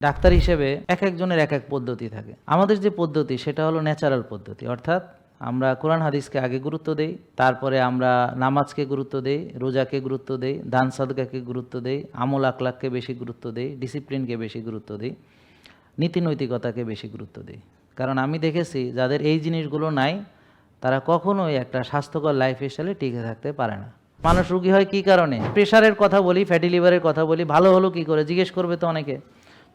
Doctor হিসেবে এক একজনের এক এক পদ্ধতি থাকে। আমাদের যে পদ্ধতি সেটা হলো ন্যাচারাল পদ্ধতি, অর্থাৎ আমরা কোরআন হাদিসকে আগে গুরুত্ব দেই, তারপরে আমরা নামাজকে গুরুত্ব দেই, রোজাকে গুরুত্ব দেই, দান সাদকাকে গুরুত্ব দেই, আমল আখলাককে বেশি গুরুত্ব দেই, ডিসিপ্লিনকে বেশি গুরুত্ব দিই, নীতি নৈতিকতাকে বেশি গুরুত্ব দিই। কারণ আমি দেখেছি যাদের এই জিনিসগুলো নাই তারা কখনোই একটা স্বাস্থ্যকর লাইফস্টাইলে টিকে থাকতে পারে না। মানুষ রুগী হয় কী কারণে? প্রেশারের কথা বলি, ফ্যাটি লিভারের কথা বলি, ভালো হলো কী করে জিজ্ঞেস করবে তো অনেকে।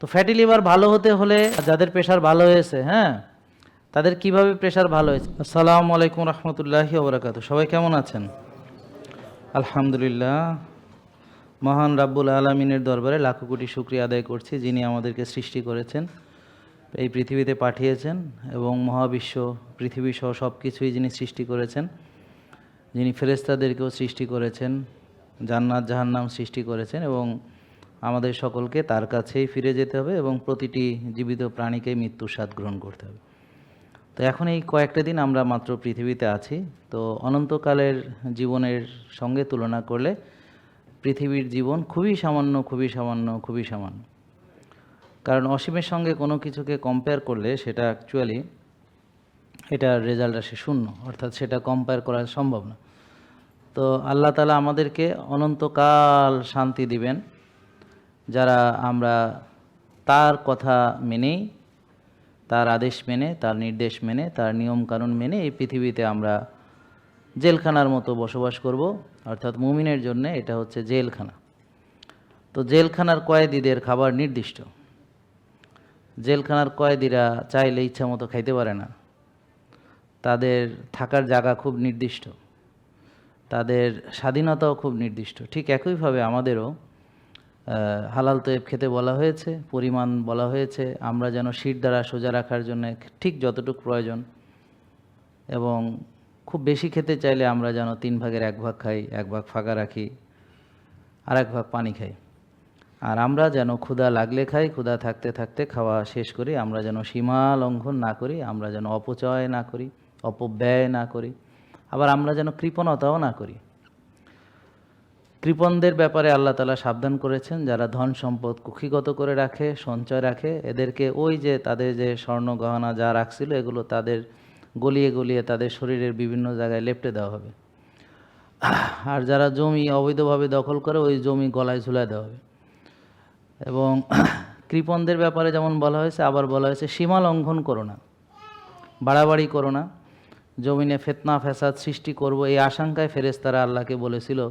তো ফ্যাটি লিভার ভালো হতে হলে যাদের প্রেশার ভালো হয়েছে, হ্যাঁ, তাদের কিভাবে প্রেশার ভালো হয়েছে। আসসালামু আলাইকুম রহমতুল্লাহি ওয়া বারাকাতুহু। সবাই কেমন আছেন? আলহামদুলিল্লাহ। মহান রাব্বুল আলামিনের দরবারে লাখো কোটি শুকরিয়া আদায় করছি, যিনি আমাদেরকে সৃষ্টি করেছেন, এই পৃথিবীতে পাঠিয়েছেন এবং মহাবিশ্ব পৃথিবী সহ সব কিছুই যিনি সৃষ্টি করেছেন, যিনি ফেরেশতাদেরকেও সৃষ্টি করেছেন, জান্নাত জাহান্নাম সৃষ্টি করেছেন এবং আমাদের সকলকে তার কাছেই ফিরে যেতে হবে এবং প্রতিটি জীবিত প্রাণীকে মৃত্যুর স্বাদ গ্রহণ করতে হবে। তো এখন এই কয়েকটা দিন আমরা মাত্র পৃথিবীতে আছি, তো অনন্তকালের জীবনের সঙ্গে তুলনা করলে পৃথিবীর জীবন খুবই সামান্য, খুবই সামান্য, খুবই সামান্য। কারণ অসীমের সঙ্গে কোনো কিছুকে কম্পেয়ার করলে সেটা অ্যাকচুয়ালি এটার রেজাল্ট আসে শূন্য, অর্থাৎ সেটা কম্পেয়ার করা সম্ভব না। তো আল্লাহ তাআলা আমাদেরকে অনন্তকাল শান্তি দিবেন যারা আমরা তার কথা মেনেই, তার আদেশ মেনে, তার নির্দেশ মেনে, তার নিয়মকানুন মেনে এই পৃথিবীতে আমরা জেলখানার মতো বসবাস করব, অর্থাৎ মুমিনের জন্য এটা হচ্ছে জেলখানা। তো জেলখানার কয়েদিদের খাবার নির্দিষ্ট। জেলখানার কয়েদিরা চাইলে ইচ্ছা মতো খাইতে পারে না, তাদের থাকার জায়গা খুব নির্দিষ্ট, তাদের স্বাধীনতাও খুব নির্দিষ্ট। ঠিক একইভাবে আমাদেরও হালাল তৈব খেতে বলা হয়েছে, পরিমাণ বলা হয়েছে, আমরা যেন শির দ্বারা সোজা রাখার জন্য ঠিক যতটুকু প্রয়োজন, এবং খুব বেশি খেতে চাইলে আমরা যেন 3 ভাগের 1 ভাগ খাই, 1 ভাগ ফাঁকা রাখি, আর 1 ভাগ পানি খাই। আর আমরা যেন ক্ষুধা লাগলে খাই, ক্ষুধা থাকতে থাকতে খাওয়া শেষ করি, আমরা যেন সীমা লঙ্ঘন না করি, আমরা যেন অপচয় না করি, অপব্যয় না করি, আবার আমরা যেন কৃপণতাও না করি। কৃপণদের ব্যাপারে আল্লাহ তাআলা সাবধান করেছেন, যারা ধন সম্পদ কুক্ষিগত করে রাখে, সঞ্চয় রাখে, এদেরকে ওই যে তাদের যে স্বর্ণ গহনা যা রাখছিল এগুলো তাদের গলিয়ে গলিয়ে তাদের শরীরের বিভিন্ন জায়গায় লেপ্টে দেওয়া হবে। আর যারা জমি অবৈধভাবে দখল করে ওই জমি গলায় ঝুলায় দেওয়া হবে। এবং কৃপণদের ব্যাপারে যেমন বলা হয়েছে, আবার বলা হয়েছে সীমা লঙ্ঘন করো না, বাড়াবাড়ি করো না, জমিনে ফিতনা ফ্যাসাদ সৃষ্টি করব এই আশঙ্কায় ফেরেশতারা আল্লাহকে বলেছিল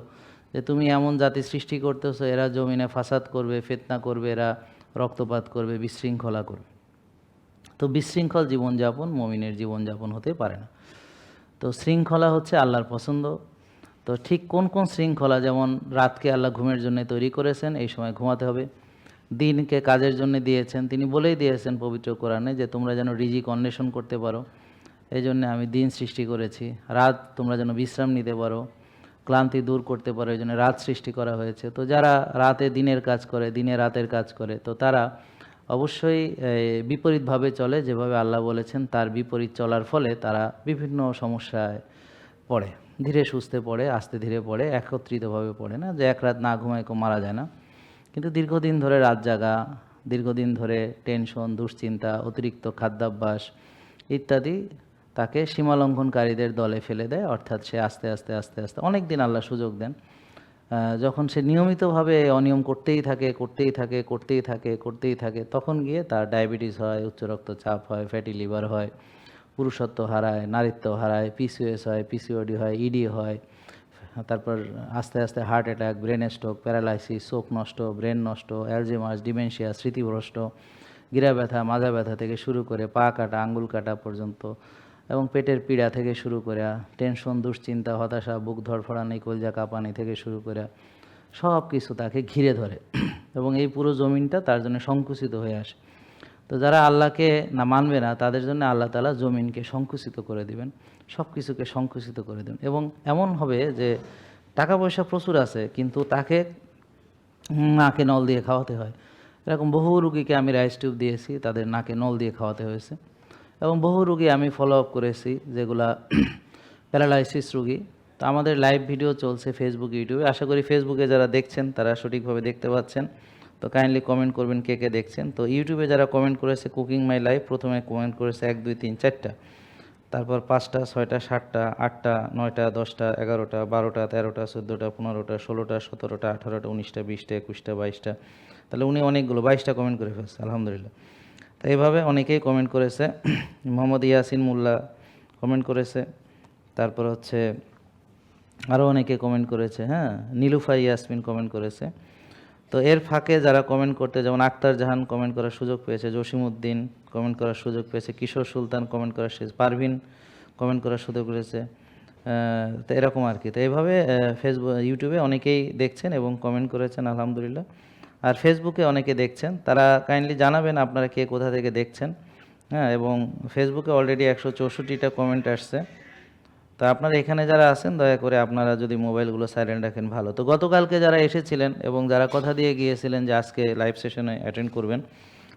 যে তুমি এমন জাতি সৃষ্টি করতেছো, এরা জমিনে ফাসাদ করবে, ফিতনা করবে, এরা রক্তপাত করবে, বিশৃঙ্খলা করবে। তো বিশৃঙ্খল জীবনযাপন মুমিনের জীবনযাপন হতে পারে না। তো শৃঙ্খলা হচ্ছে আল্লাহর পছন্দ। তো ঠিক কোন কোন শৃঙ্খলা, যেমন রাতকে আল্লাহ ঘুমের জন্য তৈরি করেছেন, এই সময় ঘুমাতে হবে। দিনকে কাজের জন্য দিয়েছেন, তিনি বলেই দিয়েছেন পবিত্র কোরআনে যে তোমরা যেন রিজিক অন্বেষণ করতে পারো, এই জন্য আমি দিন সৃষ্টি করেছি। রাত তোমরা যেন বিশ্রাম নিতে পারো, ক্লান্তি দূর করতে পারো, এই জন্য রাত সৃষ্টি করা হয়েছে। তো যারা রাতে দিনের কাজ করে, দিনে রাতের কাজ করে, তো তারা অবশ্যই বিপরীতভাবে চলে, যেভাবে আল্লাহ বলেছেন তার বিপরীত চলার ফলে তারা বিভিন্ন সমস্যায় পড়ে, ধীরে সুস্থে পড়ে, আস্তে ধীরে পড়ে, একত্রিতভাবে পড়ে না, যে এক রাত না ঘুমায় কেউ মারা যায় না। কিন্তু দীর্ঘদিন ধরে রাত জাগা, দীর্ঘদিন ধরে টেনশন, দুশ্চিন্তা, অতিরিক্ত খাদ্যাভ্যাস ইত্যাদি তাকে সীমালঙ্ঘনকারীদের দলে ফেলে দেয়, অর্থাৎ সে আস্তে আস্তে আস্তে আস্তে অনেক দিন আল্লাহ সুযোগ দেন। যখন সে নিয়মিতভাবে অনিয়ম করতেই থাকে, করতেই থাকে, করতেই থাকে, করতেই থাকে, তখন গিয়ে তার ডায়াবেটিস হয়, উচ্চ রক্তচাপ হয়, ফ্যাটি লিভার হয়, পুরুষত্ব হারায়, নারীত্ব হারায়, পিসিওএস হয়, পিসিওডি হয়, ইডি হয়, তারপর আস্তে আস্তে heart attack, brain stroke, paralysis, চোখ নষ্ট, ব্রেন নষ্ট, অ্যালজেমার্স, ডিমেনশিয়া, স্মৃতিভ্রষ্ট, গিরা ব্যথা, মাজা ব্যথা থেকে শুরু করে পা কাটা, আঙ্গুল কাটা পর্যন্ত, এবং পেটের পীড়া থেকে শুরু করে টেনশন, দুশ্চিন্তা, হতাশা, বুক ধড়ফড়ানি, কলজা কাঁপানি থেকে শুরু করে সব কিছু তাকে ঘিরে ধরে এবং এই পুরো জমিনটা তার জন্য সংকুচিত হয়ে আসে। তো যারা আল্লাহকে না মানবে না তাদের জন্য আল্লাহ তাআলা জমিনকে সংকুচিত করে দিবেন, সব কিছুকে সংকুচিত করে দেবেন। এবং এমন হবে যে টাকা পয়সা প্রচুর আছে কিন্তু তাকে নাকে নল দিয়ে খাওয়াতে হয়। এরকম বহু রুগীকে আমি রাইস টিউব দিয়েছি, তাদের নাকে নল দিয়ে খাওয়াতে হয়েছে। এবং বহু রুগী আমি ফলো আপ করেছি যেগুলা প্যারালাইসিস রুগী। তো আমাদের লাইভ ভিডিও চলছে ফেসবুক, ইউটিউবে। আশা করি ফেসবুকে যারা দেখছেন তারা সঠিকভাবে দেখতে পাচ্ছেন। তো তো কাইন্ডলি কমেন্ট করবেন কে কে দেখছেন। তো ইউটিউবে যারা কমেন্ট করেছে কুকিং মাই লাইফ, প্রথমে কমেন্ট করেছে 1 2 3 4টা, তারপর 5টা 6টা 7টা 8টা 9টা 10টা 11টা 12টা 13টা 14টা 15টা 16টা 17টা 18টা 19টা 20টা 21টা 22টা, তাহলে উনি অনেকগুলো 22টা কমেন্ট করে ফেলছে, আলহামদুলিল্লাহ। তো এইভাবে অনেকেই কমেন্ট করেছে। মোহাম্মদ ইয়াসিন মোল্লা কমেন্ট করেছে, তারপর হচ্ছে আরও অনেকে কমেন্ট করেছে, হ্যাঁ, নীলুফা ইয়াসমিন কমেন্ট করেছে। তো এর ফাঁকে যারা কমেন্ট করতে, যেমন আক্তার জাহান কমেন্ট করার সুযোগ পেয়েছে, জসিমউদ্দিন কমেন্ট করার সুযোগ পেয়েছে, কিশোর সুলতান কমেন্ট করার পারভিন কমেন্ট করার সুযোগ রয়েছে। তো এরকম আর কি। তো এইভাবে ফেসবুক ইউটিউবে অনেকেই দেখছেন এবং কমেন্ট করেছেন, আলহামদুলিল্লাহ। আর ফেসবুকে অনেকে দেখছেন, তারা কাইন্ডলি জানাবেন আপনারা কে কোথা থেকে দেখছেন, হ্যাঁ। এবং ফেসবুকে অলরেডি 164টা কমেন্ট আসছে। তা আপনারা এখানে যারা আছেন দয়া করে আপনারা যদি মোবাইলগুলো সাইলেন্ট রাখেন ভালো। তো গতকালকে যারা এসেছিলেন এবং যারা কথা দিয়ে গিয়েছিলেন যে আজকে লাইভ সেশনে অ্যাটেন্ড করবেন,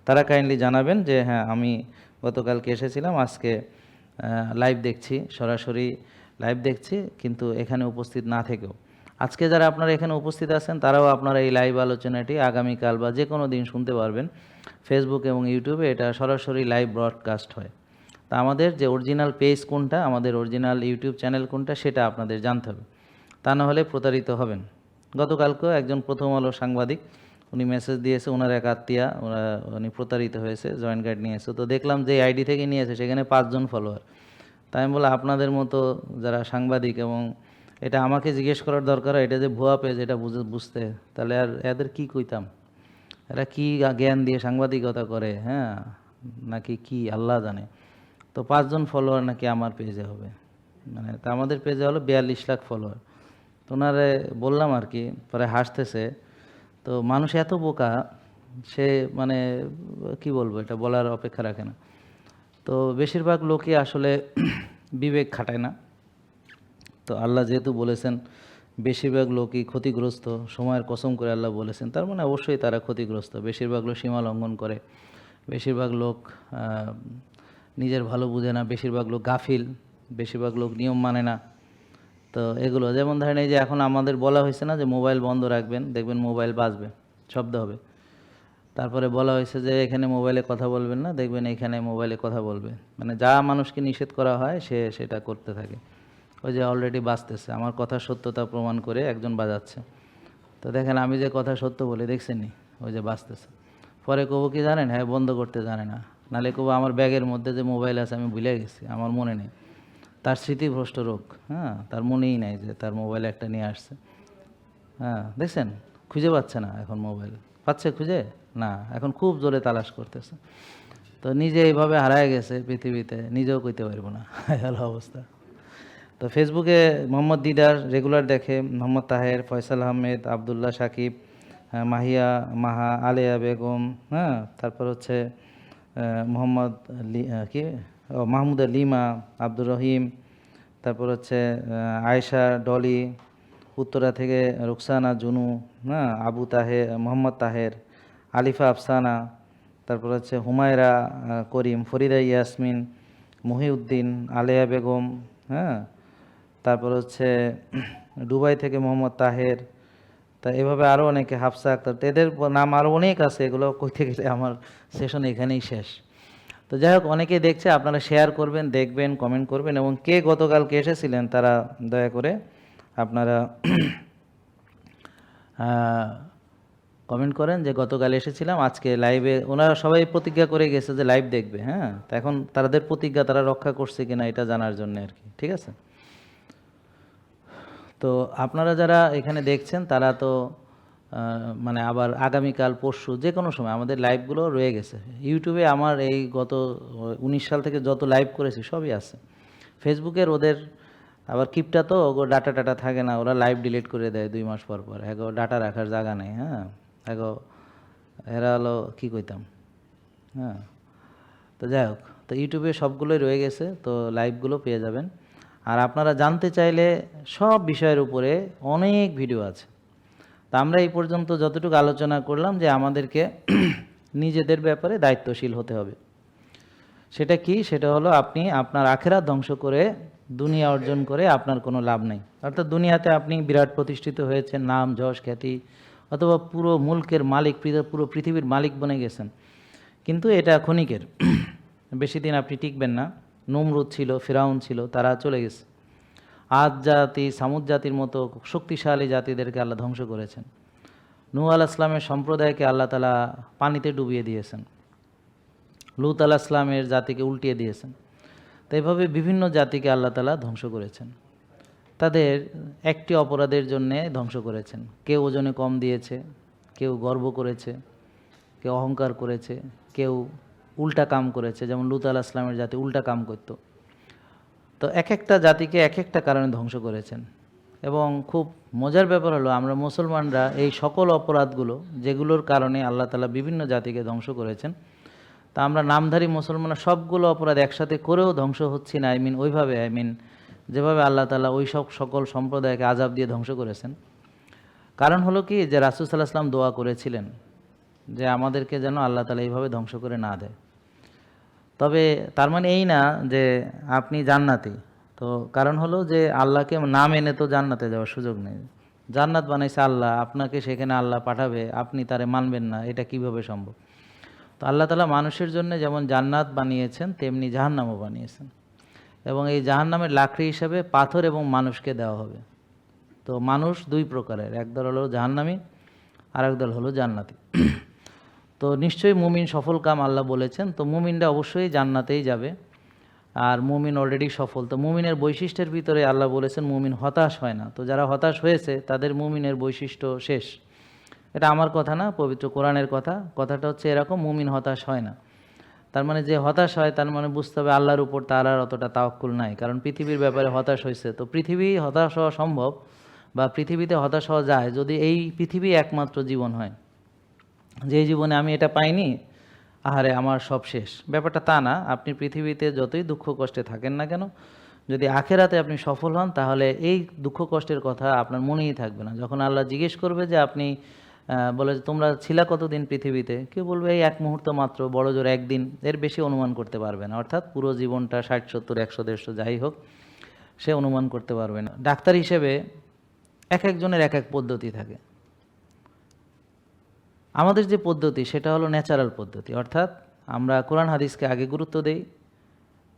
তারা কাইন্ডলি জানাবেন যে হ্যাঁ, আমি গতকালকে এসেছিলাম, আজকে লাইভ দেখছি, সরাসরি লাইভ দেখছি, কিন্তু এখানে উপস্থিত না থেকেও। আজকে যারা আপনারা এখানে উপস্থিত আছেন তারাও আপনারা এই লাইভ আলোচনাটি আগামীকাল বা যে কোনো দিন শুনতে পারবেন। ফেসবুক এবং ইউটিউবে এটা সরাসরি লাইভ ব্রডকাস্ট হয়। তা আমাদের যে অরিজিনাল পেজ কোনটা, আমাদের অরিজিনাল ইউটিউব চ্যানেল কোনটা, সেটা আপনাদের জানতে হবে, তা না হলে প্রতারিত হবেন। গতকালকেও একজন প্রথম আলো সাংবাদিক উনি মেসেজ দিয়েছে, ওনার এক আত্মীয়া উনি প্রতারিত হয়েছে, জয়েন্ট গাইড নিয়েছে। তো দেখলাম যে আইডি থেকে নিয়েছে সেখানে 5 জন ফলোয়ার। তাই আমি বললাম আপনাদের মতো যারা সাংবাদিক, এবং এটা আমাকে জিজ্ঞেস করার দরকার হয়, এটা যে ভুয়া পেজ এটা বুঝতে, তাহলে আর এদের কি কইতাম, এরা কি জ্ঞান দিয়ে সাংবাদিকতা করে, হ্যাঁ, নাকি কি আল্লাহ জানে। তো 5 জন ফলোয়ার নাকি আমার পেজে হবে, মানে তা আমাদের পেজে হলো 42 লাখ ফলোয়ার। তো ওনারে বললাম আর কি, পরে হাসতেছে। তো মানুষ এত বোকা, সে মানে কি বলবো, এটা বলার অপেক্ষা রাখে না। তো বেশিরভাগ লোকই আসলে বিবেক খাটায় না। তো আল্লাহ যেহেতু বলেছেন বেশিরভাগ লোকই ক্ষতিগ্রস্ত, সময়ের কসম করে আল্লাহ বলেছেন, তার মানে অবশ্যই তারা ক্ষতিগ্রস্ত। বেশিরভাগ লোক সীমা লঙ্ঘন করে, বেশিরভাগ লোক নিজের ভালো বুঝে না, বেশিরভাগ লোক গাফিল, বেশিরভাগ লোক নিয়ম মানে না। তো এগুলো যেমন ধরেন এই যে এখন আমাদের বলা হয়েছে না যে মোবাইল বন্ধ রাখবেন, দেখবেন মোবাইল বাজবে, শব্দ হবে। তারপরে বলা হয়েছে যে এখানে মোবাইলে কথা বলবেন না, দেখবেন এখানে মোবাইলে কথা বলবে। মানে যা মানুষকে নিষেধ করা হয় সে সেটা করতে থাকে। ওই যে অলরেডি বাজতেছে, আমার কথা সত্যতা প্রমাণ করে একজন বাজাচ্ছে। তো দেখেন আমি যে কথা সত্য বলি, দেখছেন নি, ওই যে বাজতেছে। পরে কবো কি জানেন, হ্যাঁ বন্ধ করতে জানে না, নাহলে কবো আমার ব্যাগের মধ্যে যে মোবাইল আছে আমি ভুলে গেছি, আমার মনে নেই। তার স্মৃতিভ্রষ্ট রোগ, হ্যাঁ, তার মনেই নাই যে তার মোবাইল একটা নিয়ে আসছে। হ্যাঁ দেখছেন, খুঁজে পাচ্ছে না এখন মোবাইল, পাচ্ছে খুঁজে না, এখন খুব জোরে তালাশ করতেছে। তো নিজে এইভাবে হারায় গেছে পৃথিবীতে, নিজেও কইতে পারবো না, হলো অবস্থা। তো ফেসবুকে মোহাম্মদ দিদার রেগুলার দেখে, মোহাম্মদ তাহের, ফয়সাল আহমেদ, আবদুল্লাহ সাকিব, মাহিয়া মাহা, আলেয়া বেগম, হ্যাঁ, তারপর হচ্ছে মোহাম্মদ কি মাহমুদা লিমা, আব্দুর রহিম, তারপর হচ্ছে আয়েশা ডলি, উত্তরা থেকে রুকসানা জুনু, হ্যাঁ, আবু তাহের, মোহাম্মদ তাহের, আলিফা আফসানা, তারপর হচ্ছে হুমায়রা করিম, ফরিদা ইয়াসমিন, মহিউদ্দিন, আলেয়া বেগম, হ্যাঁ, তারপর হচ্ছে দুবাই থেকে মোহাম্মদ তাহের। তা এভাবে আরও অনেকে, হাফসা আক্তার, তো এদের নাম আরও অনেক আছে, এগুলো কইতে গেলে আমার সেশন এখানেই শেষ। তো যাই হোক, অনেকেই দেখছে, আপনারা শেয়ার করবেন, দেখবেন, কমেন্ট করবেন, এবং কে গতকালকে এসেছিলেন তারা দয়া করে আপনারা কমেন্ট করেন যে গতকাল এসেছিলাম, আজকে লাইভে। ওনারা সবাই প্রতিজ্ঞা করে গেছে যে লাইভ দেখবে, হ্যাঁ। তো এখন তাদের প্রতিজ্ঞা তারা রক্ষা করছে কিনা এটা জানার জন্য আর কি, ঠিক আছে। তো আপনারা যারা এখানে দেখছেন তারা তো মানে আবার আগামীকাল পরশু যে কোনো সময় আমাদের লাইভগুলো রয়ে গেছে ইউটিউবে। আমার এই গত 19 সাল থেকে যত লাইভ করেছি সবই আছে। ফেসবুকের ওদের আবার কিপটা তো, ওগো ডাটা টাটা থাকে না, ওরা লাইভ ডিলিট করে দেয় 2 মাস পর পর। এগো ডাটা রাখার জায়গা নেই, হ্যাঁ, এগো এরা হলো কী কইতাম, হ্যাঁ। তো যাই হোক, তো ইউটিউবে সবগুলোই রয়ে গেছে, তো লাইভগুলো পেয়ে যাবেন। আর আপনারা জানতে চাইলে সব বিষয়ের উপরে অনেক ভিডিও আছে। তা আমরা এই পর্যন্ত যতটুকু আলোচনা করলাম যে আমাদেরকে নিজেদের ব্যাপারে দায়িত্বশীল হতে হবে। সেটা কি? সেটা হলো আপনি আপনার আখেরাত ধ্বংস করে দুনিয়া অর্জন করে আপনার কোনো লাভ নেই। অর্থাৎ দুনিয়াতে আপনি বিরাট প্রতিষ্ঠিত হয়েছেন, নাম যশ খ্যাতি অথবা পুরো মুলকের মালিক, পুরো পৃথিবীর মালিক বনে গেছেন, কিন্তু এটা ক্ষণিকের। বেশি দিন আপনি টিকবেন না। নমরুদ ছিল, ফিরাউন ছিল, তারা চলে গেছে। আদ জাতি, সামুদ জাতির মতো শক্তিশালী জাতিদেরকে আল্লাহ ধ্বংস করেছেন। নূহ আলাইহিস সালামের সম্প্রদায়কে আল্লাহ তাআলা পানিতে ডুবিয়ে দিয়েছেন। লূত আলাইহিস সালামের জাতিকে উল্টিয়ে দিয়েছেন। তো এভাবে বিভিন্ন জাতিকে আল্লাহ তাআলা ধ্বংস করেছেন, তাদের একটি অপরাধের জন্যে ধ্বংস করেছেন। কেউ ওজনে কম দিয়েছে, কেউ গর্ব করেছে, কেউ অহংকার করেছে, কেউ উল্টা কাম করেছে, যেমন লূত আলাইহিস সালামের জাতি উল্টা কাম করত। তো এক একটা জাতিকে এক একটা কারণে ধ্বংস করেছেন। এবং খুব মজার ব্যাপার হলো, আমরা মুসলমানরা এই সকল অপরাধগুলো যেগুলোর কারণে আল্লাহ তাআলা বিভিন্ন জাতিকে ধ্বংস করেছেন, তা আমরা নামধারী মুসলমানরা সবগুলো অপরাধ একসাথে করেও ধ্বংস হচ্ছি না। ওইভাবে যেভাবে আল্লাহ তাআলা ওই সকল সম্প্রদায়কে আযাব দিয়ে ধ্বংস করেছেন। কারণ হলো কি, যে রাসূল সাল্লাল্লাহু আলাইহি ওয়াসাল্লাম দোয়া করেছিলেন যে আমাদেরকে যেন আল্লাহ তাআলা এইভাবে ধ্বংস করে না দেয়। তবে তার মানে এই না যে আপনি জান্নাতি। তো কারণ হলো যে আল্লাহকে না মেনে তো জান্নাতে যাওয়ার সুযোগ নেই। জান্নাত বানাইছে আল্লাহ, আপনাকে সেখানে আল্লাহ পাঠাবে, আপনি তারে মানবেন না, এটা কিভাবে সম্ভব? তো আল্লাহ তাআলা মানুষের জন্য যেমন জান্নাত বানিয়েছেন, তেমনি জাহান্নামও বানিয়েছেন। এবং এই জাহান্নামের লাকড়ি হিসেবে পাথর এবং মানুষকে দেওয়া হবে। তো মানুষ দুই প্রকারের, একদল হলো জাহান্নামী, আর একদল হলো জান্নাতি। তো নিশ্চয়ই মুমিন সফল কাম আল্লাহ বলেছেন, তো মুমিনরা অবশ্যই জান্নাতেই যাবে। আর মুমিন অলরেডি সফল। তো মুমিনের বৈশিষ্ট্যের ভিতরে আল্লাহ বলেছেন মুমিন হতাশ হয় না। তো যারা হতাশ হয়েছে তাদের মুমিনের বৈশিষ্ট্য শেষ। এটা আমার কথা না, পবিত্র কোরআনের কথা। কথাটা হচ্ছে এরকম, মুমিন হতাশ হয় না। তার মানে যে হতাশ হয় তার মানে বুঝতে হবে আল্লাহর উপর তার আর অতটা তাওয়াক্কুল নাই। কারণ পৃথিবীর ব্যাপারে হতাশ হয়েছে, তো পৃথিবী হতাশ হওয়া সম্ভব, বা পৃথিবীতে হতাশ হওয়া যায় যদি এই পৃথিবী একমাত্র জীবন হয়, যে জীবনে আমি এটা পাইনি, আহারে আমার সব শেষ। ব্যাপারটা তা না। আপনি পৃথিবীতে যতই দুঃখ কষ্টে থাকেন না কেন, যদি আখেরাতে আপনি সফল হন, তাহলে এই দুঃখ কষ্টের কথা আপনার মনেই থাকবে না। যখন আল্লাহ জিজ্ঞেস করবে যে আপনি বলে যে তোমরা ছিলা কতদিন পৃথিবীতে, কেউ বলবে এই এক মুহূর্ত মাত্র, বড় জোর একদিন, এর বেশি অনুমান করতে পারবে না। অর্থাৎ পুরো জীবনটা 60, 70, 100, 150 যাই হোক, সে অনুমান করতে পারবে না। ডাক্তার হিসেবে এক একজনের এক এক পদ্ধতি থাকে। আমাদের যে পদ্ধতি সেটা হলো ন্যাচারাল পদ্ধতি, অর্থাৎ আমরা কোরআন হাদিসকে আগে গুরুত্ব দেই,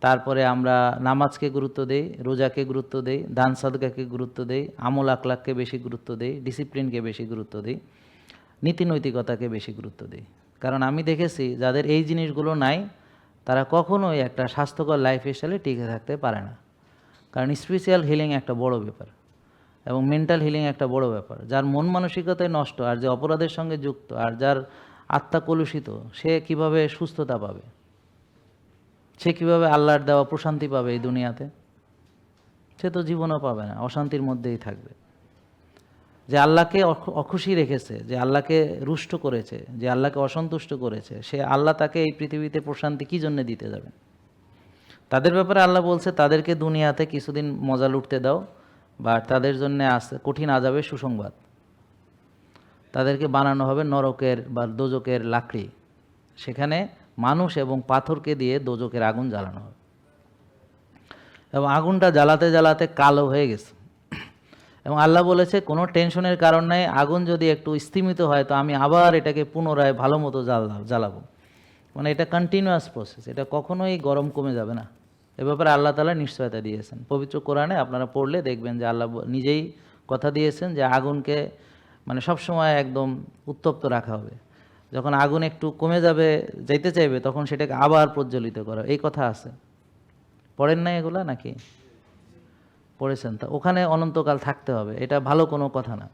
তারপরে আমরা নামাজকে গুরুত্ব দেই, রোজাকে গুরুত্ব দেই, দান সাদকাকে গুরুত্ব দেই, আমল আকলাককে বেশি গুরুত্ব দেই, ডিসিপ্লিনকে বেশি গুরুত্ব দিই, নীতি নৈতিকতাকে বেশি গুরুত্ব দিই। কারণ আমি দেখেছি যাদের এই জিনিসগুলো নাই তারা কখনোই একটা স্বাস্থ্যকর লাইফস্টাইলে টিকে থাকতে পারে না। কারণ স্পিরিচুয়াল হিলিং একটা বড় ব্যাপার, এবং মেন্টাল হিলিং একটা বড় ব্যাপার। যার মন মানসিকতায় নষ্ট, আর যে অপরাধের সঙ্গে যুক্ত, আর যার আত্মা কলুষিত, সে কিভাবে সুস্থতা পাবে? সে কিভাবে আল্লাহর দেওয়া প্রশান্তি পাবে এই দুনিয়াতে? সে তো জীবনও পাবে না, অশান্তির মধ্যেই থাকবে। যে আল্লাহকে অখুশি রেখেছে, যে আল্লাহকে রুষ্ট করেছে, যে আল্লাহকে অসন্তুষ্ট করেছে, সে আল্লাহ তাকে এই পৃথিবীতে প্রশান্তি কী জন্য দিতে যাবেন? তাদের ব্যাপারে আল্লাহ বলছে তাদেরকে দুনিয়াতে কিছুদিন মজা লুটতে দাও, বা তাদের জন্য কঠিন আযাবের সুসংবাদ। তাদেরকে বানানো হবে নরকের বা দোজকের লাকড়ি, সেখানে মানুষ এবং পাথরকে দিয়ে দোজকের আগুন জ্বালানো হবে, এবং আগুনটা জ্বালাতে জ্বালাতে কালো হয়ে গেছে। এবং আল্লাহ বলেছে কোনো টেনশনের কারণ নাই, আগুন যদি একটু স্তিমিত হয় তো আমি আবার এটাকে পুনরায় ভালো মতো জ্বালাবো। মানে এটা কন্টিনিউয়াস প্রসেস, এটা কখনোই গরম কমে যাবে না। এ ব্যাপারে আল্লাহ তাআলা নিশ্চয়তা দিয়েছেন। পবিত্র কোরআনে আপনারা পড়লে দেখবেন যে আল্লাহ নিজেই কথা দিয়েছেন যে আগুনকে মানে সবসময় একদম উত্তপ্ত রাখা হবে। যখন আগুন একটু কমে যাবে, যাইতে চাইবে, তখন সেটাকে আবার প্রজ্বলিত করা, এই কথা আছে। পড়েন না এগুলা নাকি পড়েছেন? তা ওখানে অনন্তকাল থাকতে হবে, এটা ভালো কোনো কথা না।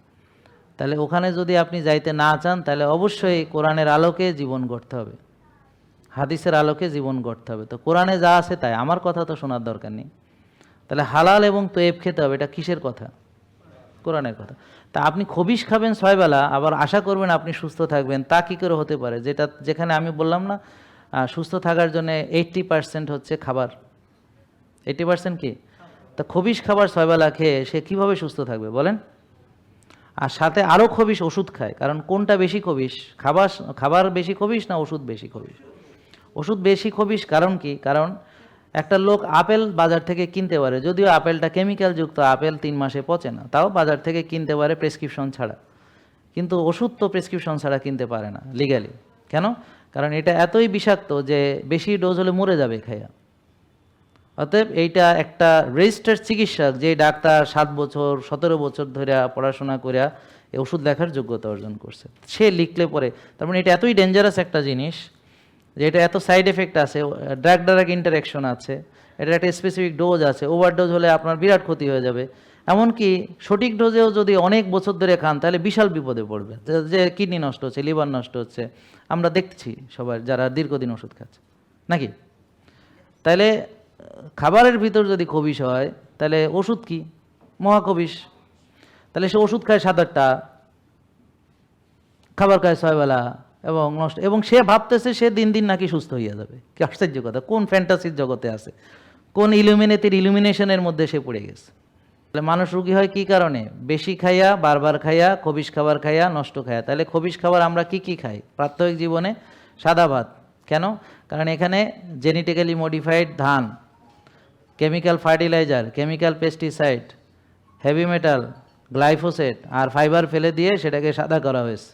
তাহলে ওখানে যদি আপনি যাইতে না চান, তাহলে অবশ্যই কোরআনের আলোকে জীবন গড়তে হবে, হাদিসের আলোকে জীবন গড়তে হবে। তো কোরআনে যা আছে তাই, আমার কথা তো শোনার দরকার নেই। তাহলে হালাল এবং তৈব খেতে হবে, এটা কিসের কথা? কোরআনের কথা। তা আপনি খবিশ খাবেন 6 বেলা, আবার আশা করবেন আপনি সুস্থ থাকবেন, তা কী করে হতে পারে? যেখানে আমি বললাম না সুস্থ থাকার জন্য 80% হচ্ছে খাবার, 80% কি? তা খবিশ খাবার 6 বেলা খেয়ে সে কীভাবে সুস্থ থাকবে বলেন? আর সাথে আরও খবিশ ওষুধ খায়। কারণ কোনটা বেশি খবিশ? খাবার বেশি খবিশ না ওষুধ বেশি খবিশ? ওষুধ বেশি খবিশ। কারণ কি? কারণ একটা লোক আপেল বাজার থেকে কিনতে পারে, যদিও আপেলটা কেমিক্যাল যুক্ত, আপেল 3 মাসে পচে না, তাও বাজার থেকে কিনতে পারে প্রেসক্রিপশন ছাড়া। কিন্তু ওষুধ তো প্রেসক্রিপশন ছাড়া কিনতে পারে না লিগ্যালি। কেন? কারণ এটা এতই বিষাক্ত যে বেশি ডোজ হলে মরে যাবে খাইয়া। অতএব এইটা একটা রেজিস্টার্ড চিকিৎসক, যে ডাক্তার 7 বছর 17 বছর ধরে পড়াশোনা করে এই ওষুধ লেখার যোগ্যতা অর্জন করছে, সে লিখলে পরে, তার মানে এটা এতই ডেঞ্জারাস একটা জিনিস যে এটা এত সাইড এফেক্ট আছে, ড্রাগ ড্রাগ ইন্টারাকশন আছে, এটা একটা স্পেসিফিক ডোজ আছে, ওভারডোজ হলে আপনার বিরাট ক্ষতি হয়ে যাবে। এমনকি সঠিক ডোজেও যদি অনেক বছর ধরে খান তাহলে বিশাল বিপদে পড়বে, যে কিডনি নষ্ট হচ্ছে, লিভার নষ্ট হচ্ছে, আমরা দেখছি সবার যারা দীর্ঘদিন ওষুধ খাচ্ছে নাকি। তাইলে খাবারের ভিতর যদি খবিশ হয় তাহলে ওষুধ কি? মহাখবিশ। তাহলে সে ওষুধ খায় 7-8টা, খাবার খায় 6 বেলা এবং নষ্ট, এবং সে ভাবতেছে সে দিন দিন নাকি সুস্থ হইয়া যাবে। কি আশ্চর্য কথা! কোন ফ্যান্টাসির জগতে আছে, কোন ইলুমিনেশনের মধ্যে সে পড়ে গেছে। তাহলে মানুষ রুগী হয় কি কারণে? বেশি খাইয়া, বারবার খাইয়া, খবিশ খাবার খাইয়া, নষ্ট খাইয়া। তাহলে খবিশ খাবার আমরা কি কি খাই প্রাত্যহিক জীবনে? সাদা ভাত। কেন? কারণ এখানে জেনেটিক্যালি মডিফাইড ধান, chemical fertiliser, chemical pesticide, heavy metal, glyphosate আর ফাইবার ফেলে দিয়ে সেটাকে সাদা করা হয়েছে।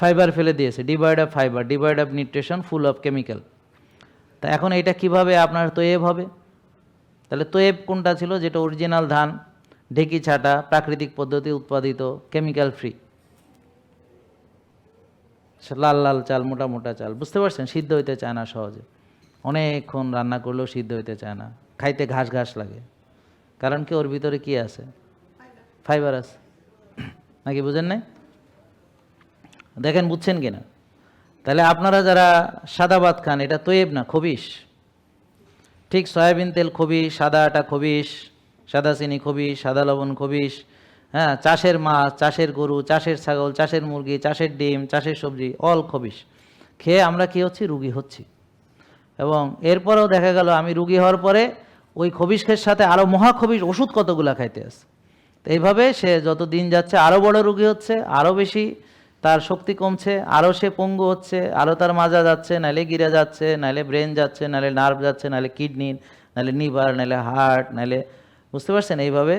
ফাইবার ফেলে দিয়েছে, devoid of fibre, devoid of nutrition, full of chemical. তা এখন এটা কিভাবে আপনার তৈব হবে? তাহলে তৈব কোনটা ছিল? যেটা অরিজিনাল ধান, ঢেকি ছাটা, প্রাকৃতিক পদ্ধতি উৎপাদিত, কেমিক্যাল ফ্রি, লাল লাল চাল, মোটা মোটা চাল। বুঝতে পারছেন? সিদ্ধ হইতে চায় না সহজে, অনেকক্ষণ রান্না করলেও সিদ্ধ হইতে চায় না, খাইতে ঘাস ঘাস লাগে। কারণ কি? ওর ভিতরে কি আছে? ফাইবার আছে নাকি? বুঝেন নাই? দেখেন বুঝছেন কিনা? তাহলে আপনারা যারা সাদা ভাত খান, এটা তৈব না, খবিশ। ঠিক সয়াবিন তেল খবিশ, সাদা আটা খবিশ, সাদা চিনি খবিশ, সাদা লবণ খবিশ, হ্যাঁ, চাষের মাছ, চাষের গরু, চাষের ছাগল, চাষের মুরগি, চাষের ডিম, চাষের সবজি, অল খবিশ। খেয়ে আমরা কি হচ্ছি? রুগী হচ্ছি। এবং এরপরেও দেখা গেল আমি রুগী হওয়ার পরে ওই খবিশের সাথে আরও মহাখবিশ ওষুধ কতগুলা খাইতে আছে। তো এইভাবে সে যত দিন যাচ্ছে আরও বড় রুগী হচ্ছে, আরও বেশি তার শক্তি কমছে, আরও সে পঙ্গু হচ্ছে, আরও তার মাজা যাচ্ছে, নাইলে গিরা যাচ্ছে, নাইলে ব্রেন যাচ্ছে, নাইলে নার্ভ যাচ্ছে, নাইলে কিডনি, নাইলে লিভার, নাইলে হার্ট, নাইলে, বুঝতে পারছেন? এইভাবে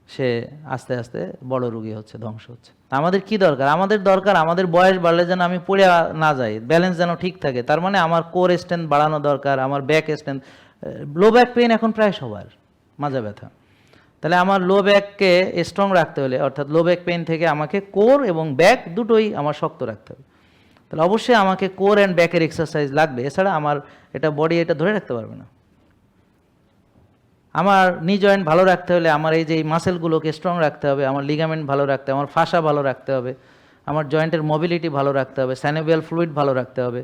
সে আস্তে আস্তে বড় রুগী হচ্ছে, ধ্বংস হচ্ছে। আমাদের কি দরকার? আমাদের দরকার আমাদের বয়স বাড়লে যেন আমি পড়ে না যাই, ব্যালেন্স যেন ঠিক থাকে। তার মানে আমার কোর স্ট্রেংথ বাড়ানো দরকার, আমার back strength. Low back pain এখন প্রায় সবার, মাজা ব্যথা। তাহলে আমার লো ব্যাককে স্ট্রং রাখতে হলে, অর্থাৎ লো ব্যাক পেইন থেকে আমাকে কোর এবং ব্যাক দুটোই আমার শক্ত রাখতে হবে। তাহলে অবশ্যই আমাকে কোর অ্যান্ড ব্যাকের এক্সারসাইজ লাগবে, এছাড়া আমার এটা বডি এটা ধরে রাখতে পারবে না। আমার নি জয়েন্ট ভালো রাখতে হলে আমার এই যে এই মাসেলগুলোকে স্ট্রং রাখতে হবে, আমার লিগামেন্ট ভালো রাখতে হবে, আমার ফাসা ভালো রাখতে হবে, আমার জয়েন্টের মোবিলিটি ভালো রাখতে হবে, সাইনোভিয়াল ফ্লুইড ভালো রাখতে হবে,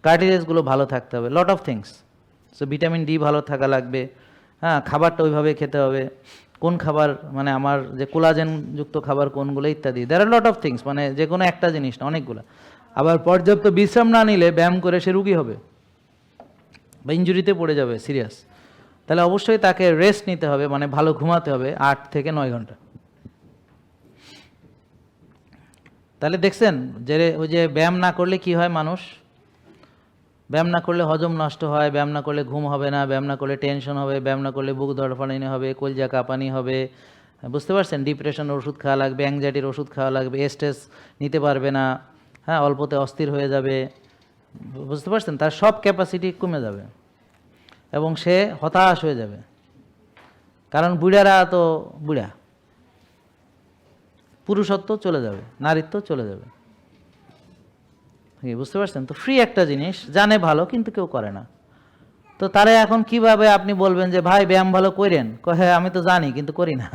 কার্টিলেজগুলো ভালো থাকতে হবে, লট of things. So vitamin D ভালো থাকা লাগবে, হ্যাঁ, খাবারটা ওইভাবে খেতে হবে, কোন খাবার মানে আমার যে কোলাজেনযুক্ত খাবার কোনগুলো ইত্যাদি। There are lot of things, মানে যে কোনো একটা জিনিস না, অনেকগুলো। আবার পর্যাপ্ত বিশ্রাম না নিলে ব্যায়াম করে সে রুগী হবে বা ইনজুরিতে পড়ে যাবে সিরিয়াস। তাহলে অবশ্যই তাকে রেস্ট নিতে হবে, মানে ভালো ঘুমাতে হবে 8 থেকে 9 ঘন্টা। তাহলে দেখছেন যে ওই যে ব্যায়াম না করলে কি হয়? মানুষ ব্যায়াম না করলে হজম নষ্ট হয়, ব্যায়াম না করলে ঘুম হবে না, ব্যায়াম না করলে টেনশন হবে, ব্যায়াম না করলে বুক ধড়ফড়ানি হবে, কলজা কাঁপানি হবে, বুঝতে পারছেন? ডিপ্রেশনের ওষুধ খাওয়া লাগবে, অ্যাংজাইটির ওষুধ খাওয়া লাগবে, স্ট্রেস নিতে পারবে না, হ্যাঁ, অল্পতে অস্থির হয়ে যাবে, বুঝতে পারছেন? তার সব ক্যাপাসিটি কমে যাবে এবং সে হতাশ হয়ে যাবে। কারণ বুড়ারা তো বুড়া, পুরুষত্ব চলে যাবে, নারীত্ব চলে যাবে। বুঝতে পারছেন? তো ফ্রি একটা জিনিস, জানে ভালো কিন্তু কেউ করে না। তো তারে এখন কিভাবে আপনি বলবেন যে ভাই ব্যায়াম ভালো করেন? হ্যাঁ আমি তো জানি কিন্তু করি না।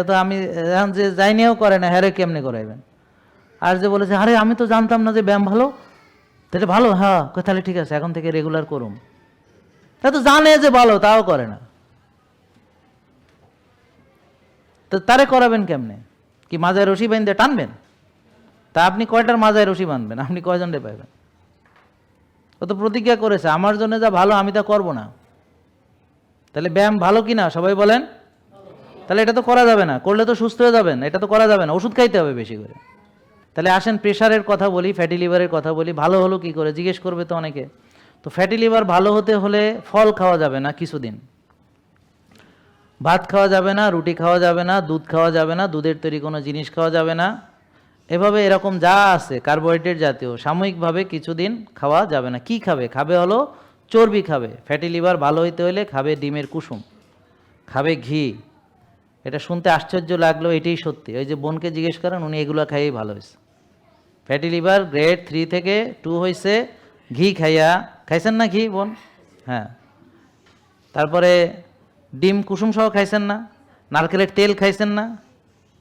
তো আমি এখন যে যাইনিও করে না, হ্যাঁ কেমনে করাইবেন? আর যে বলেছে আরে আমি তো জানতাম না যে ব্যায়াম ভালো, তাহলে ভালো, হ্যাঁ তাহলে ঠিক আছে এখন থেকে রেগুলার করুন। তা তো জানে যে ভালো, তাও করে না। তো তারে করাবেন কেমনে? কি মাজায় রশি বাঁধতে টানবেন? তা আপনি কয়টার মাজায় রশি বাঁধবেন? আপনি কয়জনরে পাইবেন? ও তো প্রতিজ্ঞা করেছে আমার জন্য যা ভালো আমি তা করব না। তাহলে ব্যায়াম ভালো কি না সবাই বলেন? তাহলে এটা তো করা যাবে না, করলে তো সুস্থ হয়ে যাবেন, এটা তো করা যাবে না, ওষুধ খাইতে হবে বেশি করে। তাহলে আসেন প্রেশারের কথা বলি, ফ্যাটি লিভারের কথা বলি। ভালো হলো কি করে জিজ্ঞেস করবে তো অনেকে। তো ফ্যাটি লিভার ভালো হতে হলে ফল খাওয়া যাবে না কিছুদিন। ভাত খাওয়া যাবে না, রুটি খাওয়া যাবে না, দুধ খাওয়া যাবে না, দুধের তৈরি কোনো জিনিস খাওয়া যাবে না। এভাবে এরকম যা আছে কার্বোহাইড্রেট জাতীয় সাময়িকভাবে কিছুদিন খাওয়া যাবে না। কি খাবে? খাবে হলো চর্বি খাবে। ফ্যাটি লিভার ভালো হইতে হলে খাবে ডিমের কুসুম, খাবে ঘি। এটা শুনতে আশ্চর্য লাগলো, এটাই সত্যি। ওই যে বোনকে জিজ্ঞেস করেন, উনি এগুলো খাইয়েই ভালো হয়েছে। ফ্যাটি লিভার গ্রেড 3 থেকে 2 হয়েছে ঘি খাইয়া। খাইছেন না ঘি বোন? হ্যাঁ। তারপরে ডিম কুসুম সহ খাইছেন না? নারকেলের তেল খাইছেন না?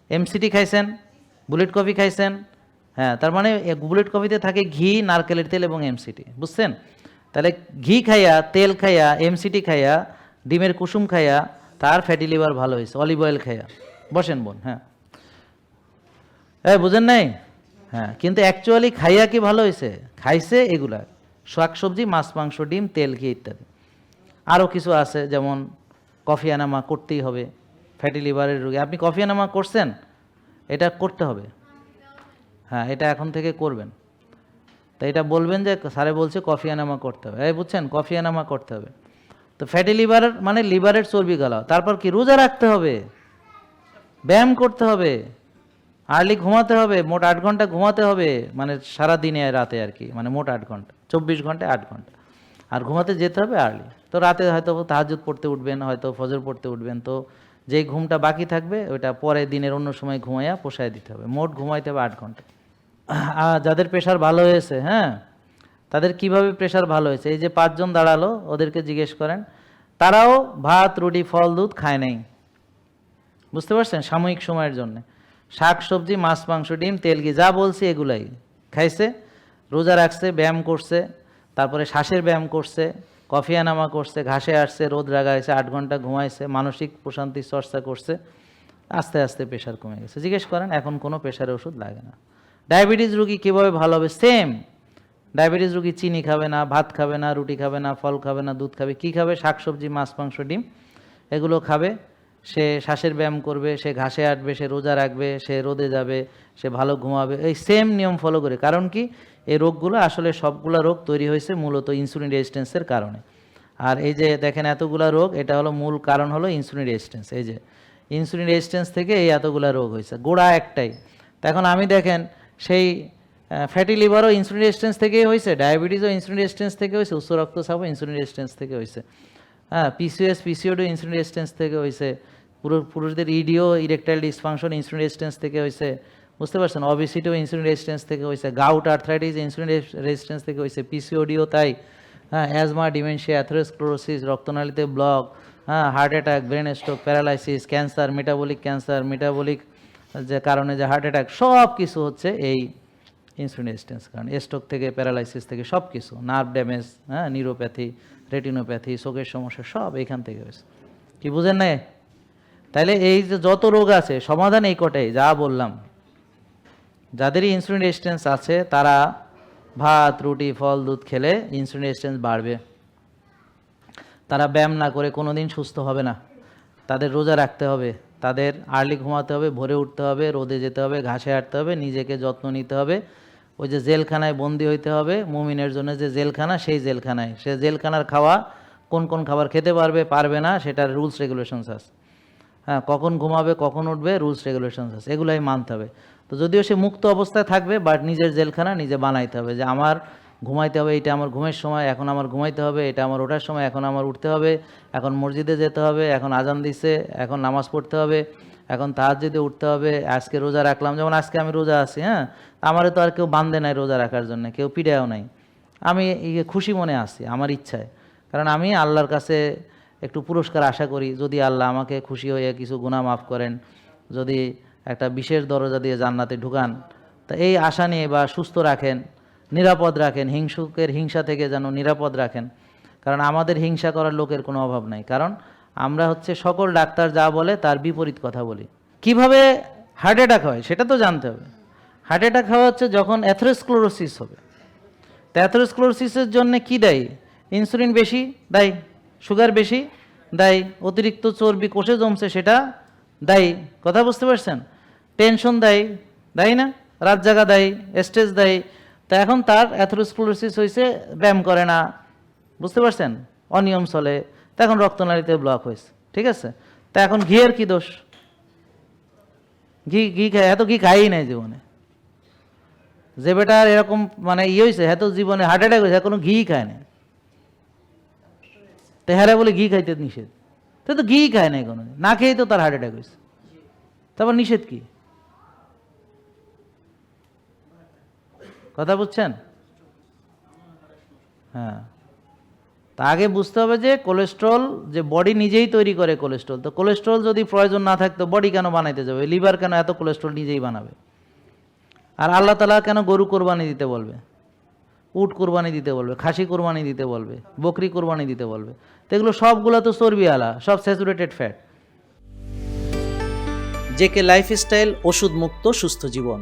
এমসিটি খাইছেন? বুলেট কফি খাইছেন? হ্যাঁ, তার মানে বুলেট কফিতে থাকে ঘি, নারকেলের তেল এবং এমসিটি, বুঝছেন? তাহলে ঘি খাইয়া, তেল খাইয়া, এমসিটি খাইয়া, ডিমের কুসুম খাইয়া তার ফ্যাটি লিভার ভালো হয়েছে। অলিভ অয়েল খাইয়া। বসেন বোন। হ্যাঁ, বুঝেন নাই? হ্যাঁ, কিন্তু অ্যাকচুয়ালি খাইয়া কি ভালো হয়েছে? খাইছে এগুলা শাকসবজি, মাছ, মাংস, ডিম, তেল, ঘি ইত্যাদি। আরও কিছু আছে, যেমন কফি এনামা করতেই হবে ফ্যাটি লিভারের রোগী। আপনি কফি এনামা করছেন? এটা করতে হবে। হ্যাঁ, এটা এখন থেকে করবেন। তো এটা বলবেন যে স্যারে বলছে কফি এনামা করতে হবে। বুঝছেন, কফি এনামা করতে হবে। তো ফ্যাটি লিভার মানে লিভারের চর্বি গলাও। তারপর কি? রোজা রাখতে হবে, ব্যায়াম করতে হবে, আর্লি ঘুমাতে হবে, মোট 8 ঘন্টা ঘুমাতে হবে, মানে সারা দিনে রাতে আর কি, মানে মোট 8 ঘন্টা, 24 ঘন্টায় 8 ঘন্টা। আর ঘুমাতে যেতে হবে আর্লি। তো রাতে হয়তো তাহাজ্জুদ পড়তে উঠবেন, হয়তো ফজর পড়তে উঠবেন, তো যেই ঘুমটা বাকি থাকবে ওইটা পরে দিনের অন্য সময় ঘুমাইয়া পোষায় দিতে হবে। মোট ঘুমাইতে হবে 8 ঘন্টা। যাদের প্রেশার ভালো হয়েছে, হ্যাঁ, তাদের কিভাবে প্রেশার ভালো হয়েছে? এই যে 5 জন দাঁড়ালো, ওদেরকে জিজ্ঞেস করেন, তারাও ভাত, রুটি, ফল, দুধ খায় নাই, বুঝতে পারছেন? সাময়িক সময়ের জন্য শাক সবজি, মাছ, মাংস, ডিম, তেল, ঘি যা বলছি এগুলাই খাইছে, রোজা রাখছে, ব্যায়াম করছে, তারপরে শ্বাসের ব্যায়াম করছে, কফি আনামা করছে, ঘাসে আসছে, রোদ রাগাইছে, 8 ঘন্টা ঘুমাইছে, মানসিক প্রশান্তির চর্চা করছে, আস্তে আস্তে প্রেশার কমে গেছে। জিজ্ঞেস করেন, এখন কোনো প্রেশারের ওষুধ লাগে না। ডায়াবেটিস রোগী কীভাবে ভালো হবে? সেম। ডায়াবেটিস রোগী চিনি খাবে না, ভাত খাবে না, রুটি খাবে না, ফল খাবে না, দুধ খাবে। কি খাবে? শাকসবজি, মাছ, মাংস, ডিম, এগুলো খাবে। সে শ্বাসের ব্যায়াম করবে, সে ঘাসে আটবে, সে রোজা রাখবে, সে রোদে যাবে, সে ভালো ঘুমাবে, এই সেম নিয়ম ফলো করে। কারণ কি? এই রোগগুলো আসলে সবগুলো রোগ তৈরি হয়েছে মূলত ইনসুলিন রেজিস্ট্যান্সের কারণে। আর এই যে দেখেন এতগুলা রোগ, এটা হলো মূল কারণ হলো ইনসুলিন রেজিস্ট্যান্স। এই যে ইনসুলিন রেজিস্ট্যান্স থেকে এই এতগুলা রোগ হয়েছে, গোড়া একটাই। তো এখন আমি দেখেন সেই ফ্যাটি লিভারও ইনসুলিন রেজিস্ট্যান্স থেকেই হয়েছে, ডায়াবেটিসও ইনসুলিন রেজিস্ট্যান্স থেকে হয়েছে, উচ্চ রক্তচাপও ইনসুলিন রেজিস্ট্যান্স থেকে হয়েছে। হ্যাঁ, পিসিওএস, পিসিওডি ইনসুলিন রেজিস্ট্যান্স থেকে হয়েছে। পুরুষদের ইডিও, ইরেকটাইল ডিসফাংশন ইনসুলিন রেজিস্ট্যান্স থেকে হয়েছে, বুঝতে পারছেন? অবিসিটিও ইনসুলিন রেজিস্ট্যান্স থেকে হয়েছে, গাউট আর্থ্রাইটিস ইনসুলিন রেজিস্ট্যান্স থেকে হয়েছে, পিসিওডিও তাই। হ্যাঁ, অ্যাজমা, ডিমেনশিয়া, অ্যাথেরোস্ক্লেরোসিস, রক্তনালীতে ব্লক, হ্যাঁ, heart attack, brain stroke, paralysis, cancer, metabolic যে কারণে যে হার্ট অ্যাটাক, সব কিছু হচ্ছে এই ইনসুলিন রেজিস্ট্যান্স কারণ। স্ট্রোক থেকে, প্যারালাইসিস থেকে সব কিছু, নার্ভ ড্যামেজ, হ্যাঁ, নিউরোপ্যাথি, রেটিনোপ্যাথি, চোখের সমস্যা সব এইখান থেকে হয়েছে। কি বুঝেন না? তাইলে এই যে যত রোগ আছে সমাধান এই কটাই যা বললাম। যাদেরই ইনসুলিন রেজিস্ট্যান্স আছে তারা ভাত, রুটি, ফল, দুধ খেলে ইনসুলিন রেজিস্ট্যান্স বাড়বে। তারা ব্যায়াম না করে কোনো দিন সুস্থ হবে না। তাদের রোজা রাখতে হবে, তাদের আর্লি ঘুমাতে হবে, ভোরে উঠতে হবে, রোদে যেতে হবে, ঘাসে হাঁটতে হবে, নিজেকে যত্ন নিতে হবে। ওই যে জেলখানায় বন্দি হইতে হবে, মুমিনের জন্য যে জেলখানা, সেই জেলখানায়, সে জেলখানার খাওয়া, কোন কোন খাবার খেতে পারবে পারবে না সেটার রুলস রেগুলেশনস আছে। হ্যাঁ, কখন ঘুমাবে, কখন উঠবে, রুলস রেগুলেশনস আছে, এগুলাই মানতে হবে। তো যদিও সে মুক্ত অবস্থায় থাকবে, বাট নিজের জেলখানা নিজে বানাইতে হবে, যে আমার ঘুমাইতে হবে, এটা আমার ঘুমের সময়, এখন আমার ঘুমাইতে হবে, এটা আমার ওঠার সময়, এখন আমার উঠতে হবে, এখন মসজিদে যেতে হবে, এখন আজান দিছে, এখন নামাজ পড়তে হবে, এখন তাহাজ্জুদে উঠতে হবে, আজকে রোজা রাখলাম, যেমন আজকে আমি রোজা আছি। হ্যাঁ, আমারে তো আর কেউ বান্ধে নাই রোজা রাখার জন্য, কেউ পিড়ায়ও নাই। আমি খুশি মনে আছি আমার ইচ্ছায়, কারণ আমি আল্লাহর কাছে একটু পুরস্কার আশা করি। যদি আল্লাহ আমাকে খুশি হয়ে কিছু গুনাহ মাফ করেন, যদি একটা বিশেষ দরজা দিয়ে জান্নাতে ঢুকান, তা এই আশা নিয়ে বা সুস্থ রাখেন, নিরাপদ রাখেন, হিংসা থেকে যেন নিরাপদ রাখেন। কারণ আমাদের হিংসা করার লোকের কোনো অভাব নাই, কারণ আমরা হচ্ছে সকল ডাক্তার যা বলে তার বিপরীত কথা বলি। কিভাবে হার্ট অ্যাটাক হয় সেটা তো জানতে হবে। হার্ট অ্যাটাক হওয়া হচ্ছে যখন অ্যাথেরোস্ক্লেরোসিস হবে। তো অ্যাথেরোস্ক্লেরোসিসের জন্য কি দায়ী? ইনসুলিন বেশি দায়ী, সুগার বেশি দায়ী, অতিরিক্ত চর্বি কোষে জমছে সেটা দায়ী। কথা বুঝতে পারছেন? টেনশন দায়ী, দায়ী না? রাত জাগা দায়ী, স্ট্রেস দায়ী। তা এখন তার অ্যাথেরোস্ক্লেরোসিস হয়েছে, ব্যায়াম করে না, বুঝতে পারছেন? অনিয়ম চলে, তখন রক্তনালীতে ব্লক হয়েছে। ঠিক আছে? তা এখন ঘিয়ের কি দোষ? ঘি ঘি খায়, এত ঘি খাই নাই জীবনে। যে বেটার এরকম মানে হয়েছে, এত জীবনে হার্ট অ্যাটাক হয়েছে, কোনো ঘি খায় না, তেহারা বলে ঘি খাইতে নিষেধ। তো ঘি খায় নাই কোনো, না খেয়েই তো তার হার্ট অ্যাটাক হয়েছে, তারপর নিষেধ কি? কথা বুঝছেন? হ্যাঁ, তা আগে বুঝতে হবে যে কোলেস্ট্রল যে বডি নিজেই তৈরি করে কোলেস্ট্রল, তো কোলেস্ট্রল যদি প্রয়োজন না থাকতো বডি কেন বানাইতে যাবে? লিভার কেন এত কোলেস্ট্রল নিজেই বানাবে? আর আল্লাহ তাআলা কেন গরু কোরবানি দিতে বলবে, উট কোরবানি দিতে বলবে, খাসি কোরবানি দিতে বলবে, বকরি কোরবানি দিতে বলবে? তো এগুলো সবগুলো তো চর্বি আলা, সব স্যাচুরেটেড ফ্যাট। জেকে লাইফস্টাইল, ওষুধ মুক্ত সুস্থ জীবন।